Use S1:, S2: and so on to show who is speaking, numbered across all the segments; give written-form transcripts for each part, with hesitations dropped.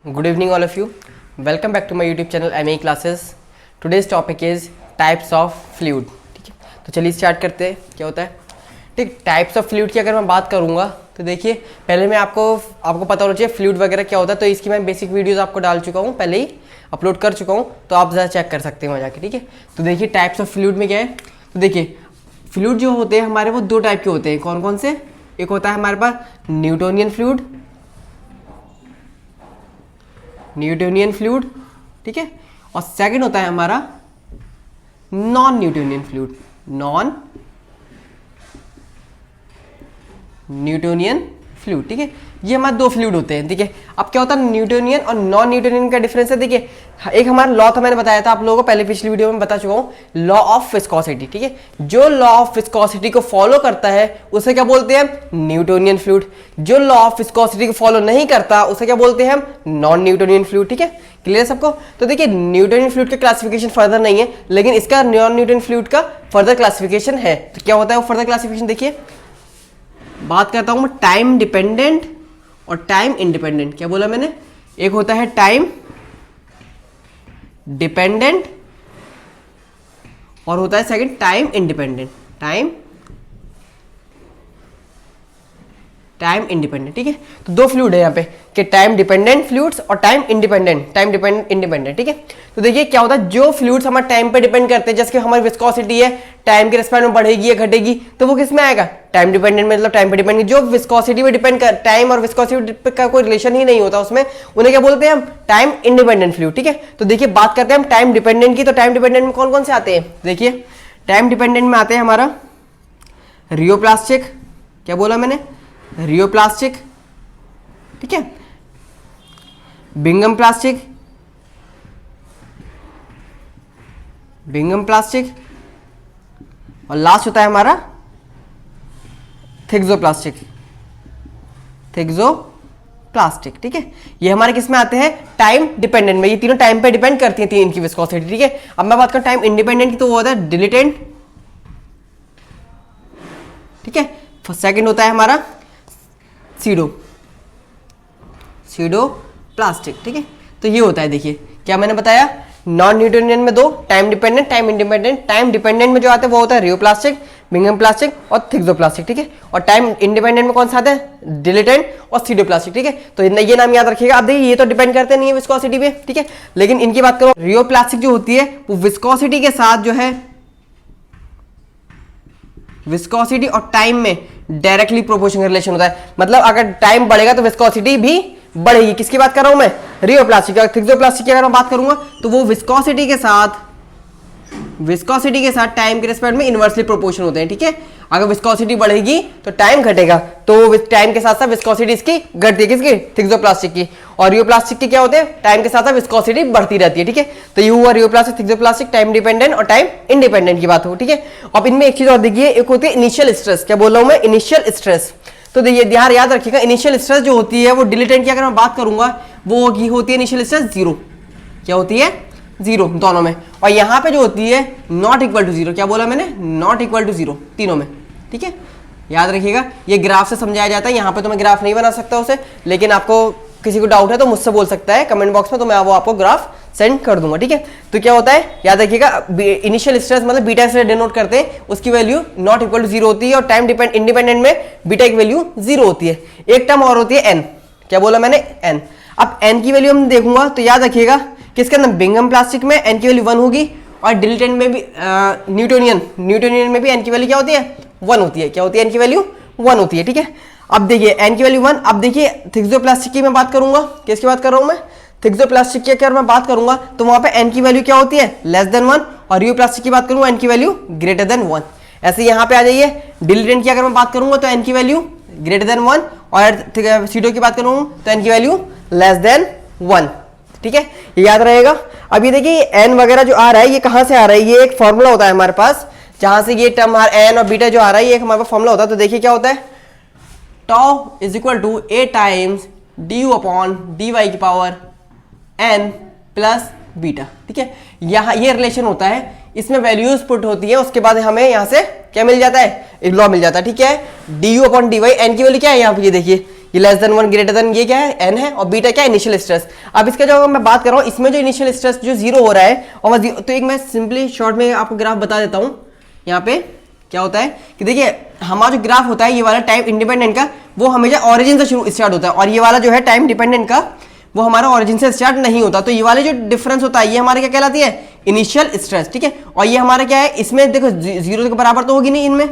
S1: Good evening, all of you. Welcome back to my YouTube channel MA Classes. Today's topic is types of fluid. ठीक है, तो चलिए start करते हैं. क्या होता है ठीक टाइप्स ऑफ फ्लूइड की अगर मैं बात करूंगा तो देखिए पहले मैं आपको पता होना चाहिए फ्लूइड वगैरह क्या होता है. तो इसकी मैं बेसिक वीडियोस आपको डाल चुका हूँ, पहले ही अपलोड कर चुका हूँ, तो आप ज़रा चेक कर सकते हैं वहाँ जाके. ठीक है, तो देखिए टाइप्स ऑफ फ्लूइड में क्या है. तो देखिए फ्लूइड जो होते हैं हमारे वो दो टाइप के होते हैं. कौन कौन से? एक होता है हमारे पास न्यूटोनियन फ्लूइड, ठीक है, और सेकंड होता है हमारा नॉन न्यूटोनियन फ्लूइड. ठीक है, ये हमारे दो फ्लूइड होते हैं. ठीक है, अब क्या होता है न्यूटोनियन और नॉन न्यूटोनियन का डिफरेंस है. देखिए एक हमारा लॉ था, मैंने बताया था आप लोगों को पहले पिछली वीडियो में बता चुका हूँ, लॉ ऑफ विस्कोसिटी. ठीक है, जो लॉ ऑफ विस्कोसिटी को फॉलो करता है उसे क्या बोलते हैं? Newtonian fluid. जो लॉ ऑफ विस्कोसिटी को फॉलो नहीं करता उसे क्या बोलते हैं? हम नॉन न्यूटोनियन फ्लूइड. ठीक है, क्लियर सबको? तो देखिए न्यूटोनियन फ्लूइड का क्लासिफिकेशन फर्दर नहीं है, लेकिन इसका नॉन न्यूटोनियन फ्लूइड का फर्दर क्लासिफिकेशन है. तो क्या होता है वो फर्दर क्लासिफिकेशन? देखिए बात करता हूं मैं टाइम डिपेंडेंट और टाइम इंडिपेंडेंट. क्या बोला मैंने? एक होता है टाइम डिपेंडेंट और होता है second time independent. Time independent. ठीक है, तो दो फ्लूइड है यहाँ पे कि टाइम डिपेंडेंट फ्लूइड्स और टाइम इंडिपेंडेंट. ठीक है, तो देखिए क्या होता है जो फ्लूइड्स हमारे टाइम पे डिपेंड करते हैं, जैसे कि हमारी विस्कोसिटी है टाइम के रिस्पेक्ट में बढ़ेगी या घटेगी, तो वो किस में आएगा? Time dependent. मतलब टाइम पे डिपेंड, जो विस्कोसिटी पे डिपेंड कर, टाइम और विस्कोसिटी का कोई रिलेशन ही नहीं होता उसमें, उन्हें क्या बोलते हैं हम? Time independent fluid. ठीक है, तो देखिए बात करते हैं हम टाइम डिपेंडेंट की. तो टाइम डिपेंडेंट में कौन कौन से आते हैं? देखिए टाइम डिपेंडेंट में आते हैं हमारा रियोप्लास्टिक. क्या बोला मैंने? रियोप्लास्टिक. ठीक है, बिंगम प्लास्टिक और लास्ट होता है हमारा थिक्सोप्लास्टिक. ठीक है, ये हमारे किस में आते हैं? टाइम डिपेंडेंट में. ये तीनों टाइम पे डिपेंड करती हैं, तीन की विस्कोसिटी. ठीक है, अब मैं बात करूं टाइम इंडिपेंडेंट की, तो वो होता है डिलिटेंट. ठीक है, सेकंड होता है हमारा सीडो प्लास्टिक. ठीक है, तो ये होता है. देखिए क्या मैंने बताया, नॉन न्यूटोनियन में दो, time dependent, time independent. Time dependent में जो आते हैं वो होता है रियोप्लास्टिक, बिंगम प्लास्टिक और थिक्सोप्लास्टिक. ठीक है, और टाइम इंडिपेंडेंट में कौन सा आता है? डिलिटेंट और सीडोप्लास्टिक. ठीक है, तो ये नाम याद रखिएगा. आप देखिए ये तो डिपेंड करते नहीं है विस्कोसिटी पे. ठीक है, लेकिन इनकी बात करो, रियोप्लास्टिक जो होती है वो विस्कोसिटी के साथ जो है, विस्कोसिटी और टाइम में डायरेक्टली प्रोपोर्शनल रिलेशन होता है. मतलब अगर टाइम बढ़ेगा तो विस्कोसिटी भी बढ़ेगी. किसकी बात कर रहा हूं मैं? रियोप्लास्टिक. थिक्सोप्लास्टिक की अगर मैं बात करूंगा तो वो विस्कोसिटी के साथ टाइम के रिस्पेक्ट में इनवर्सली प्रोपोर्शन होते हैं. ठीक है, अगर विस्कोसिटी बढ़ेगी तो टाइम घटेगा, तो टाइम के साथ साथ विस्कोसिटी इसकी घटती है. किसकी? थिक्सोप्लास्टिक की. और रियोप्लास्टिक की क्या होते हैं? टाइम के साथ साथ विस्कोसिटी बढ़ती रहती है. ठीक है, तो ये हुआ रियोप्लास्टिक, थिक्सोप्लास्टिक, टाइम डिपेंडेंट और टाइम इंडिपेंडेंट की बात हो. ठीक है, अब इनमें एक चीज और देखिए, एक होती है इनिशियल स्ट्रेस. क्या बोल रहा हूं मैं? Initial stress. तो देखिए ध्यान याद रखिएगा, इनिशियल स्ट्रेस जो होती है वो डिलिटेंट की अगर मैं बात करूंगा वो होती है इनिशियल स्ट्रेस 0. क्या होती है? 0 दोनों में. और यहां पे जो होती है नॉट इक्वल टू 0. क्या बोला मैंने? नॉट इक्वल टू 0 तीनों में. ठीक है, याद रखिएगा, ये ग्राफ से समझाया जाता है. यहां पे तो मैं ग्राफ नहीं बना सकता उसे, लेकिन आपको किसी को डाउट है तो मुझसे बोल सकता है कमेंट बॉक्स में, तो मैं वो आपको ग्राफ सेंड कर दूंगा. ठीक है, तो क्या होता है याद रखिएगा, इनिशियल स्ट्रेस मतलब बीटा से डिनोट करते हैं, उसकी वैल्यू नॉट इक्वल टू 0 होती है. और टाइम इंडिपेंडेंट में बीटा की वैल्यू 0 होती है. एक टर्म और होती है एन. क्या बोला मैंने? एन. अब एन की वैल्यू हम देखूंगा तो याद रखिएगा किसके अंदर? बिंगम प्लास्टिक में एन की वैल्यू 1 होगी, और डिलिटेंट में भी न्यूटोनियन में भी एन की वैल्यू क्या होती है? 1 होती है. क्या होती है? एन की वैल्यू 1 होती है. ठीक है, अब देखिए एन की वैल्यू 1. अब देखिए थिक्सोप्लास्टिक की मैं बात करूंगा, किसकी बात कर रहा हूं मैं? थिक्सोप्लास्टिक की अगर मैं बात करूंगा तो वहां पे एन की वैल्यू क्या होती है? Less than 1. और रियोप्लास्टिक की बात करूंगा एन की वैल्यू ग्रेटर देन 1. ऐसे यहां पे आ जाइए, डिलिटेंट की अगर मैं बात करूंगा तो एन की वैल्यू ग्रेटर देन 1, और सीडो की बात करूंगा तो एन की वैल्यू लेस देन 1. ठीक है, ये याद रहेगा. अब ये देखिए एन वगैरह जो आ रहा है ये कहां से आ रहा है? ये एक फॉर्मूला होता है हमारे पास, जहां से ये टर्म एन और बीटा जो आ रहा है ये एक हमारे पास फॉर्मूला होता है. तो देखिए क्या होता है, tau is equal to a times du upon dy की पावर n प्लस बीटा. ठीक है, यहाँ ये रिलेशन होता है, इसमें वैल्यूज पुट होती है, उसके बाद हमें यहाँ से क्या मिल जाता है? लॉ मिल जाता है. ठीक है, du अपॉन dy, n की वैल्यू क्या है यहाँ पे? ये देखिए ये लेस देन 1 ग्रेटर देन ये क्या है n है, और बीटा क्या है इनिशियल स्ट्रेस। अब इसका जो मैं बात कर रहा हूँ इसमें जो इनिशियल स्ट्रेस जो 0 हो रहा है और तो एक मैं सिंपली शॉर्ट में आपको ग्राफ बता देता हूँ। यहाँ पे क्या होता है कि देखिए हमारा जो ग्राफ होता है ये वाला टाइम इंडिपेंडेंट का वो हमेशा ऑरिजिन से शुरू स्टार्ट होता है, और ये वाला जो है टाइम डिपेंडेंट का वो हमारा ऑरिजिन से स्टार्ट नहीं होता। तो ये वाले जो डिफरेंस होता है ये हमारे क्या कहलाती है इनिशियल स्ट्रेस, ठीक है। और ये हमारा क्या है इसमें देखो 0 के बराबर तो होगी नहीं इनमें,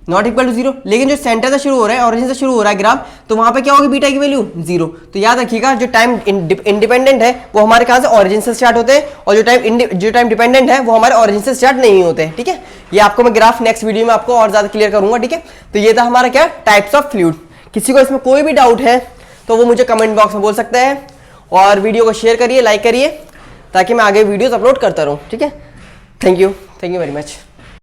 S1: नॉट इक्वल टू 0, लेकिन जो सेंटर से शुरू हो रहा है ऑरिजिन से शुरू हो रहा है ग्राफ तो वहां पे क्या होगी बीटा की वैल्यू 0। तो याद रखिएगा जो टाइम इंडिपेंडेंट है वो हमारे कहां से ऑरिजिन से स्टार्ट होते हैं, और जो टाइम डिपेंडेंट है वो हमारे ऑरिजिन से स्टार्ट नहीं होते हैं, ठीक है। ये आपको मैं ग्राफ नेक्स्ट वीडियो में आपको और ज्यादा क्लियर करूंगा, ठीक है। तो ये था हमारा क्या टाइप्स ऑफ फ्लूइड। किसी को इसमें कोई भी डाउट है तो वो मुझे कमेंट बॉक्स में बोल सकते हैं, और वीडियो को शेयर करिए, लाइक करिए, ताकि मैं आगे वीडियोस अपलोड करता रहूं, ठीक है। Thank you very much.